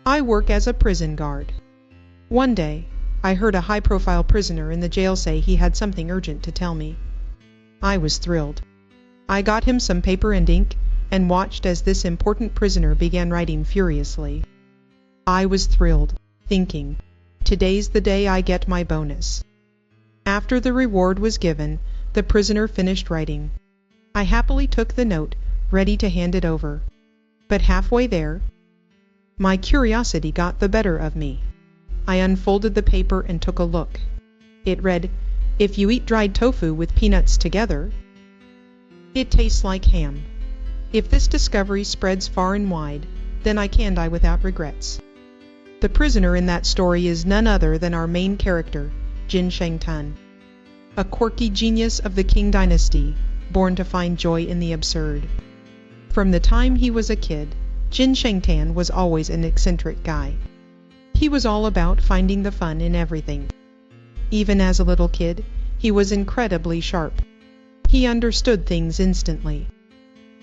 I work as a prison guard. One day, I heard a high-profile prisoner in the jail say he had something urgent to tell me. I was thrilled. I got him some paper and ink and watched as this important prisoner began writing furiously. I was thrilled, thinking, today's the day I get my bonus. After the reward was given, the prisoner finished writing. I happily took the note, ready to hand it over. But halfway there, my curiosity got the better of me. I unfolded the paper and took a look. It read, "If you eat dried tofu with peanuts together, it tastes like ham. If this discovery spreads far and wide, then I can die without regrets." The prisoner in that story is none other than our main character, Jin Shengtan, a quirky genius of the Qing dynasty, born to find joy in the absurd. From the time he was a kid, Jin Shengtan was always an eccentric guy. He was all about finding the fun in everything. Even as a little kid, he was incredibly sharp. He understood things instantly.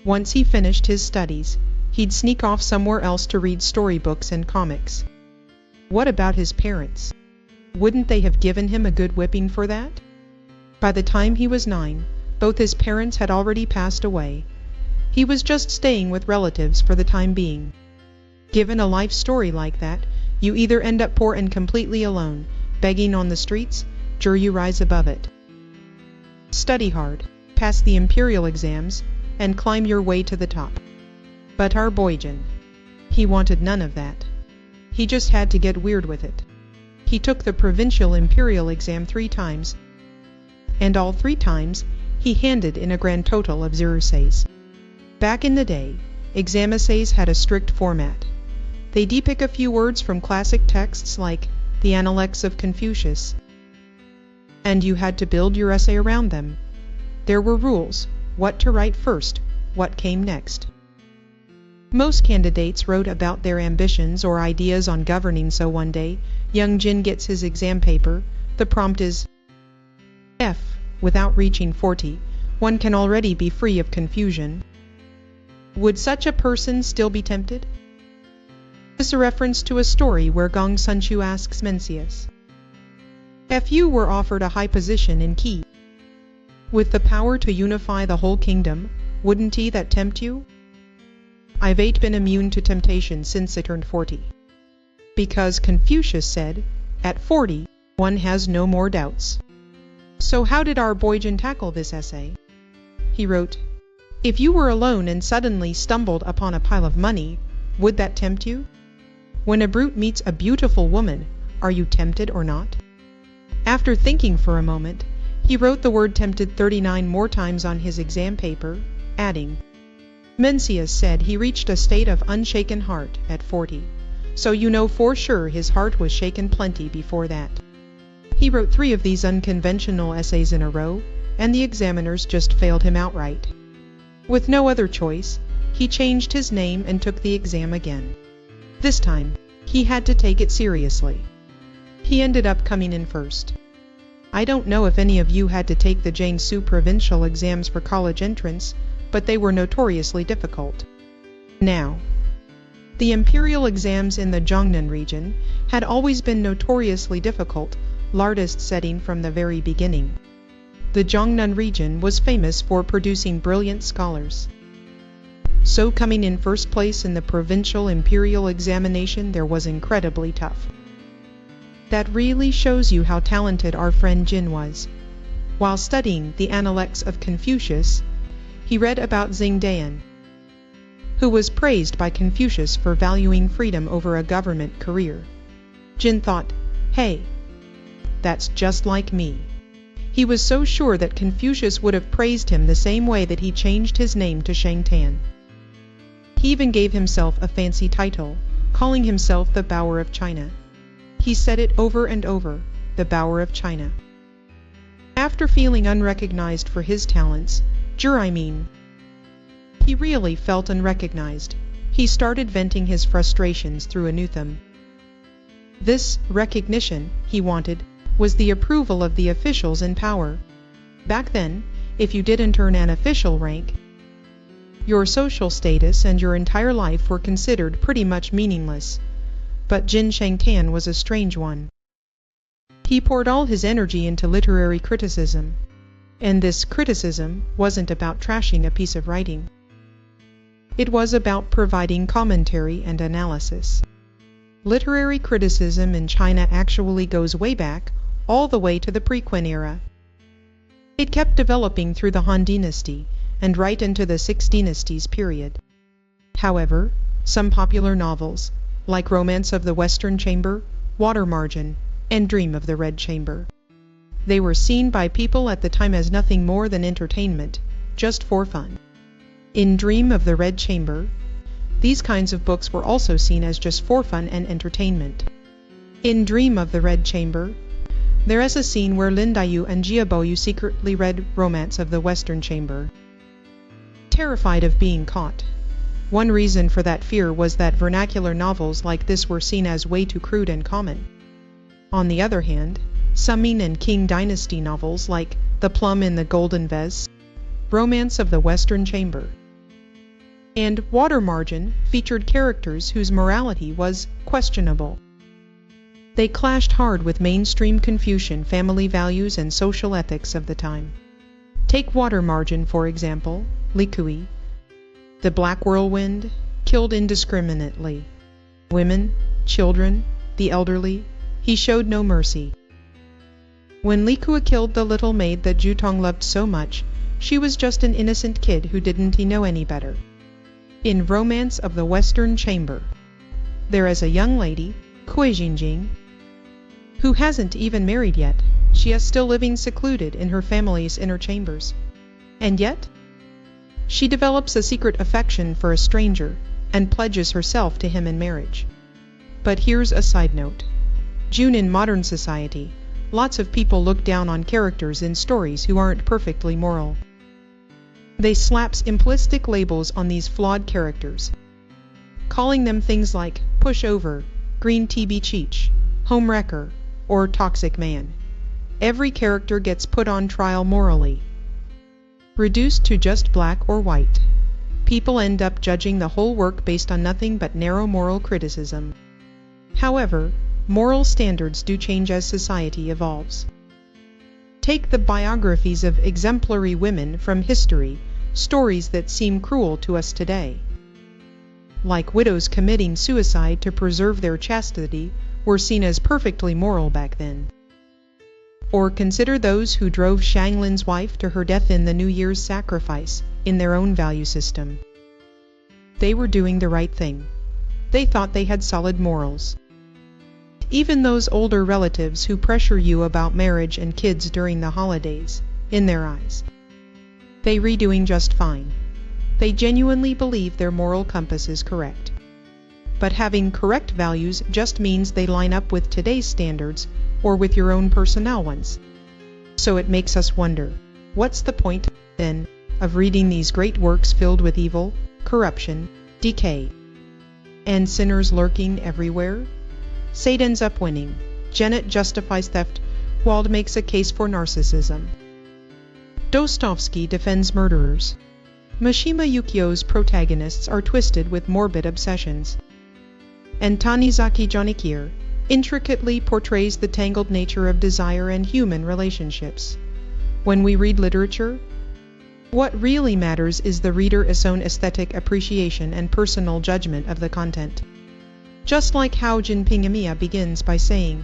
Once he finished his studies, he'd sneak off somewhere else to read storybooks and comics. What about his parents? Wouldn't they have given him a good whipping for that? By the time he was 9, both his parents had already passed away. He was just staying with relatives for the time being. Given a life story like that, you either end up poor and completely alone, begging on the streets, or you rise above it. Study hard, pass the imperial exams, and climb your way to the top. But our boy Jin, he wanted none of that. He just had to get weird with it. He took the provincial imperial exam 3 times, and all 3 times, he handed in a grand total of 0 essays. Back in the day, exam essays had a strict format. They depict a few words from classic texts like the Analects of Confucius, and you had to build your essay around them. There were rules, what to write first, what came next. Most candidates wrote about their ambitions or ideas on governing, so one day, young Jin gets his exam paper. The prompt is F. Without reaching 40, one can already be free of confusion. Would such a person still be tempted? This is a reference to a story where Gong Sunchu asks Mencius, if you were offered a high position in Qi, with the power to unify the whole kingdom, wouldn't that tempt you? I've been immune to temptation since I turned 40. Because Confucius said, at 40, one has no more doubts. So how did our boy Jin tackle this essay? He wrote, if you were alone and suddenly stumbled upon a pile of money, would that tempt you? When a brute meets a beautiful woman, are you tempted or not? After thinking for a moment, he wrote the word tempted 39 more times on his exam paper, adding, Mencius said he reached a state of unshaken heart at 40, so you know for sure his heart was shaken plenty before that. He wrote 3 of these unconventional essays in a row, and the examiners just failed him outright. With no other choice, he changed his name and took the exam again. This time, he had to take it seriously. He ended up coming in first. I don't know if any of you had to take the Jiangsu provincial exams for college entrance, but they were notoriously difficult. Now, the imperial exams in the Jiangnan region had always been notoriously difficult, largest setting from the very beginning. The Jiangnan region was famous for producing brilliant scholars. So coming in first place in the provincial imperial examination there was incredibly tough. That really shows you how talented our friend Jin was. While studying the Analects of Confucius, he read about Xingdian, who was praised by Confucius for valuing freedom over a government career. Jin thought, hey, that's just like me. He was so sure that Confucius would have praised him the same way that he changed his name to Shengtan. He even gave himself a fancy title, calling himself the Bower of China. He said it over and over, the Bower of China. After feeling unrecognized for his talents, he really felt unrecognized. He started venting his frustrations through a Nutham. This recognition, he wanted, was the approval of the officials in power. Back then, if you didn't earn an official rank, your social status and your entire life were considered pretty much meaningless. But Jin Shengtan was a strange one. He poured all his energy into literary criticism. And this criticism wasn't about trashing a piece of writing. It was about providing commentary and analysis. Literary criticism in China actually goes way back, all the way to the pre-Qin era. It kept developing through the Han Dynasty and right into the Six Dynasties period. However, some popular novels, like Romance of the Western Chamber, Water Margin, and Dream of the Red Chamber, they were seen by people at the time as nothing more than entertainment, just for fun. In Dream of the Red Chamber, these kinds of books were also seen as just for fun and entertainment. In Dream of the Red Chamber, there is a scene where Lin Daiyu and Jia Boyu secretly read Romance of the Western Chamber, terrified of being caught. One reason for that fear was that vernacular novels like this were seen as way too crude and common. On the other hand, some Ming and Qing dynasty novels like The Plum in the Golden Vase, Romance of the Western Chamber, and Water Margin featured characters whose morality was questionable. They clashed hard with mainstream Confucian family values and social ethics of the time. Take Water Margin, for example. Li Kui, the Black Whirlwind, killed indiscriminately. Women, children, the elderly, he showed no mercy. When Li Kui killed the little maid that Ju Tong loved so much, she was just an innocent kid who didn't know any better. In Romance of the Western Chamber, there is a young lady, Kui Jingjing, who hasn't even married yet. She is still living secluded in her family's inner chambers. And yet, she develops a secret affection for a stranger and pledges herself to him in marriage. But here's a side note. June, in modern society, lots of people look down on characters in stories who aren't perfectly moral. They slap simplistic labels on these flawed characters, calling them things like pushover, green TB cheech, homewrecker, or toxic man. Every character gets put on trial morally. Reduced to just black or white, people end up judging the whole work based on nothing but narrow moral criticism. However, moral standards do change as society evolves. Take the biographies of exemplary women from history, stories that seem cruel to us today. Like widows committing suicide to preserve their chastity were seen as perfectly moral back then. Or consider those who drove Shang Lin's wife to her death in the New Year's sacrifice, in their own value system. They were doing the right thing. They thought they had solid morals. Even those older relatives who pressure you about marriage and kids during the holidays, in their eyes, they are doing just fine. They genuinely believe their moral compass is correct. But having correct values just means they line up with today's standards or with your own personal ones. So it makes us wonder, what's the point, then, of reading these great works filled with evil, corruption, decay, and sinners lurking everywhere? Sade ends up winning. Janet justifies theft. Wald makes a case for narcissism. Dostoevsky defends murderers. Mishima Yukio's protagonists are twisted with morbid obsessions. And Tanizaki Jonikir intricately portrays the tangled nature of desire and human relationships. When we read literature, what really matters is the reader's own aesthetic appreciation and personal judgment of the content. Just like how Jin Pingamiya begins by saying,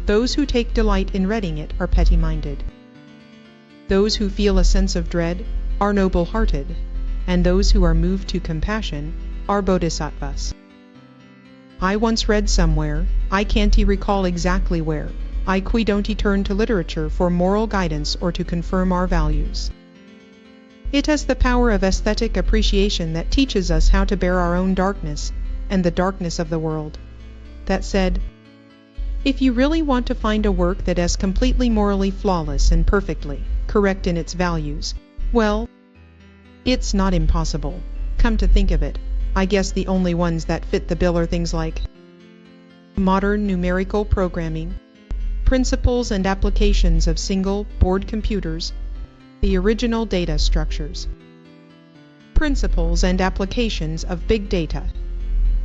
"Those who take delight in reading it are petty-minded. Those who feel a sense of dread are noble-hearted, and those who are moved to compassion are bodhisattvas." I once read somewhere, I can't recall exactly where, we don't turn to literature for moral guidance or to confirm our values. It has the power of aesthetic appreciation that teaches us how to bear our own darkness and the darkness of the world. That said, if you really want to find a work that is completely morally flawless and perfectly correct in its values, well, it's not impossible. Come to think of it, I guess the only ones that fit the bill are things like modern numerical programming, principles and applications of single-board computers, the original data structures, principles and applications of big data,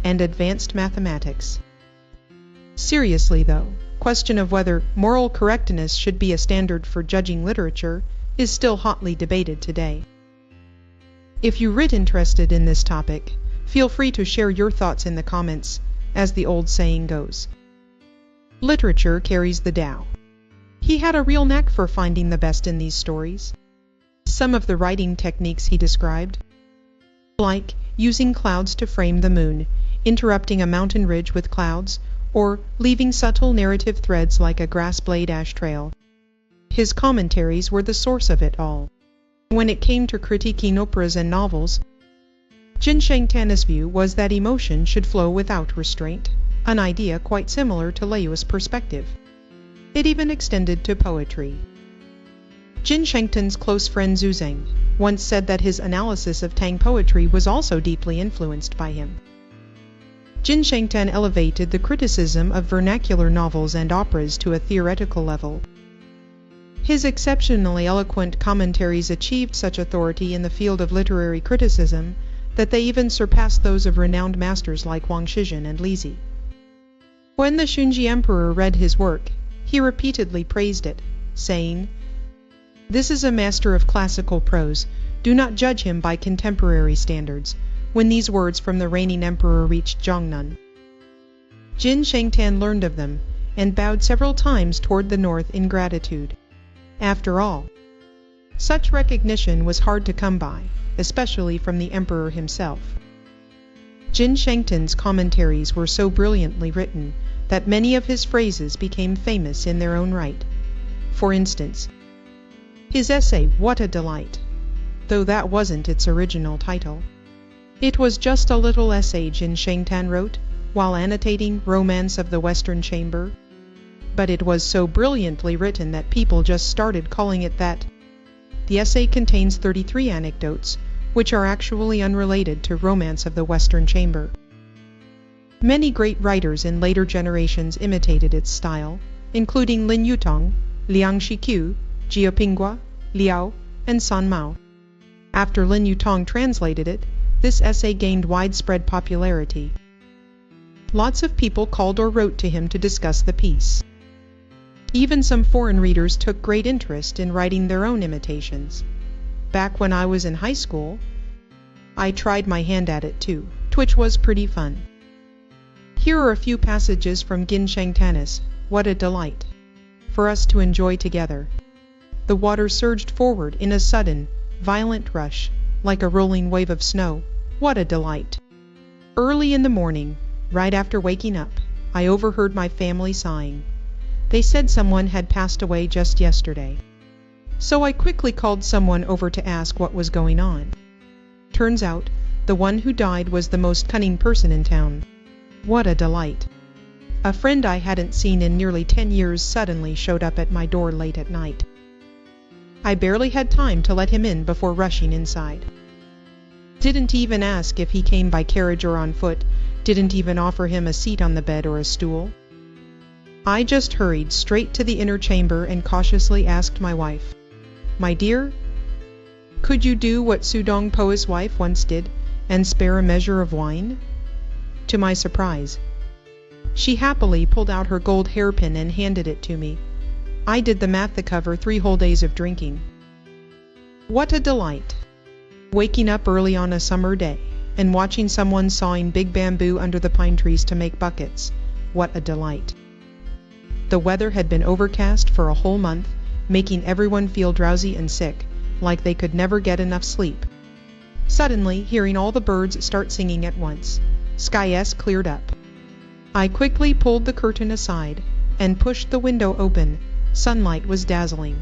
and advanced mathematics. Seriously though, question of whether moral correctness should be a standard for judging literature is still hotly debated today. If you're interested in this topic, feel free to share your thoughts in the comments, as the old saying goes. Literature carries the Tao. He had a real knack for finding the best in these stories. Some of the writing techniques he described, like using clouds to frame the moon, interrupting a mountain ridge with clouds, or leaving subtle narrative threads like a grass blade ash trail. His commentaries were the source of it all. When it came to critiquing operas and novels, Jin Shengtan's view was that emotion should flow without restraint, an idea quite similar to Liu's perspective. It even extended to poetry. Jin Shengtan's close friend Zhu Zeng once said that his analysis of Tang poetry was also deeply influenced by him. Jin Shengtan elevated the criticism of vernacular novels and operas to a theoretical level. His exceptionally eloquent commentaries achieved such authority in the field of literary criticism that they even surpassed those of renowned masters like Wang Shizhen and Li Zi. When the Shunji Emperor read his work, he repeatedly praised it, saying, "This is a master of classical prose. Do not judge him by contemporary standards," when these words from the reigning emperor reached Jiangnan. Jin Shengtan learned of them, and bowed several times toward the north in gratitude. After all, such recognition was hard to come by, especially from the emperor himself. Jin Shengtan's commentaries were so brilliantly written that many of his phrases became famous in their own right. For instance, his essay, "What a Delight," though that wasn't its original title. It was just a little essay Jin Shengtan wrote while annotating Romance of the Western Chamber. But it was so brilliantly written that people just started calling it that. The essay contains 33 anecdotes, which are actually unrelated to Romance of the Western Chamber. Many great writers in later generations imitated its style, including Lin Yutong, Liang Shiqiu, Jia Pinghua, Liao, and San Mao. After Lin Yutong translated it, this essay gained widespread popularity. Lots of people called or wrote to him to discuss the piece. Even some foreign readers took great interest in writing their own imitations. Back when I was in high school, I tried my hand at it too, which was pretty fun. Here are a few passages from Jin Shengtan's "What a Delight" for us to enjoy together. The water surged forward in a sudden, violent rush, like a rolling wave of snow. What a delight! Early in the morning, right after waking up, I overheard my family sighing. They said someone had passed away just yesterday. So I quickly called someone over to ask what was going on. Turns out, the one who died was the most cunning person in town. What a delight! A friend I hadn't seen in nearly 10 years suddenly showed up at my door late at night. I barely had time to let him in before rushing inside. Didn't even ask if he came by carriage or on foot, didn't even offer him a seat on the bed or a stool. I just hurried straight to the inner chamber and cautiously asked my wife, "My dear, could you do what Sudong Po's wife once did, and spare a measure of wine?" To my surprise, she happily pulled out her gold hairpin and handed it to me. I did the math to cover 3 whole days of drinking. What a delight! Waking up early on a summer day and watching someone sawing big bamboo under the pine trees to make buckets. What a delight! The weather had been overcast for a whole month, making everyone feel drowsy and sick, like they could never get enough sleep. Suddenly, hearing all the birds start singing at once, skies cleared up. I quickly pulled the curtain aside and pushed the window open. Sunlight was dazzling,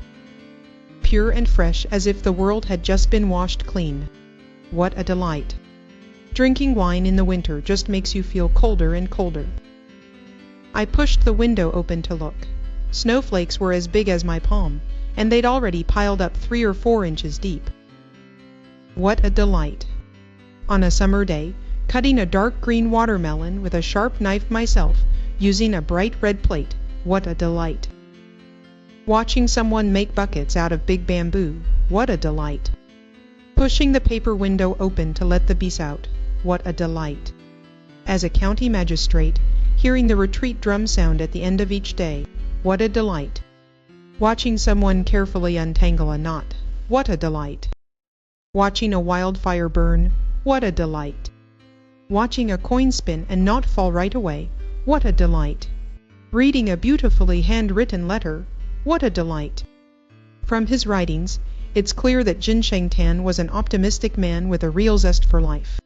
pure and fresh as if the world had just been washed clean. What a delight! Drinking wine in the winter just makes you feel colder and colder. I pushed the window open to look. Snowflakes were as big as my palm, and they'd already piled up 3 or 4 inches deep. What a delight! On a summer day, cutting a dark green watermelon with a sharp knife myself, using a bright red plate. What a delight! Watching someone make buckets out of big bamboo. What a delight! Pushing the paper window open to let the bees out. What a delight! As a county magistrate, Hearing the retreat drum sound at the end of each day, what a delight. Watching someone carefully untangle a knot, what a delight. Watching a wildfire burn, what a delight. Watching a coin spin and not fall right away, what a delight. Reading a beautifully handwritten letter, what a delight. From his writings, it's clear that Jin Shengtan was an optimistic man with a real zest for life.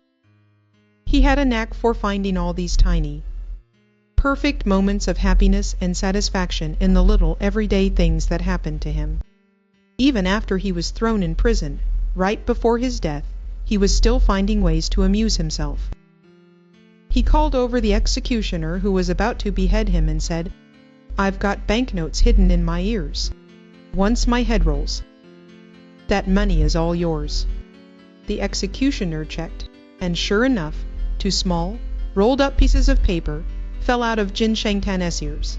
He had a knack for finding all these tiny, perfect moments of happiness and satisfaction in the little everyday things that happened to him. Even after he was thrown in prison, right before his death, he was still finding ways to amuse himself. He called over the executioner who was about to behead him and said, "I've got banknotes hidden in my ears. Once my head rolls, that money is all yours." The executioner checked, and sure enough, two small, rolled-up pieces of paper fell out of Jin Shengtan's ears.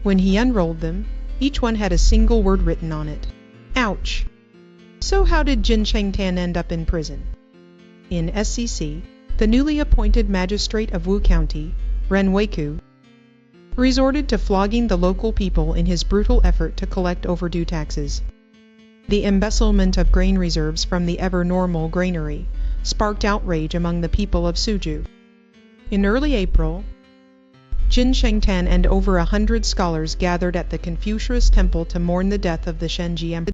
When he unrolled them, each one had a single word written on it. Ouch! So how did Jin Shengtan end up in prison? In SCC, the newly appointed magistrate of Wu County, Ren Weiku, resorted to flogging the local people in his brutal effort to collect overdue taxes. The embezzlement of grain reserves from the ever-normal granary sparked outrage among the people of Suju. In early April, Jin Shengtan and over 100 scholars gathered at the Confucius Temple to mourn the death of the Shenji Emperor.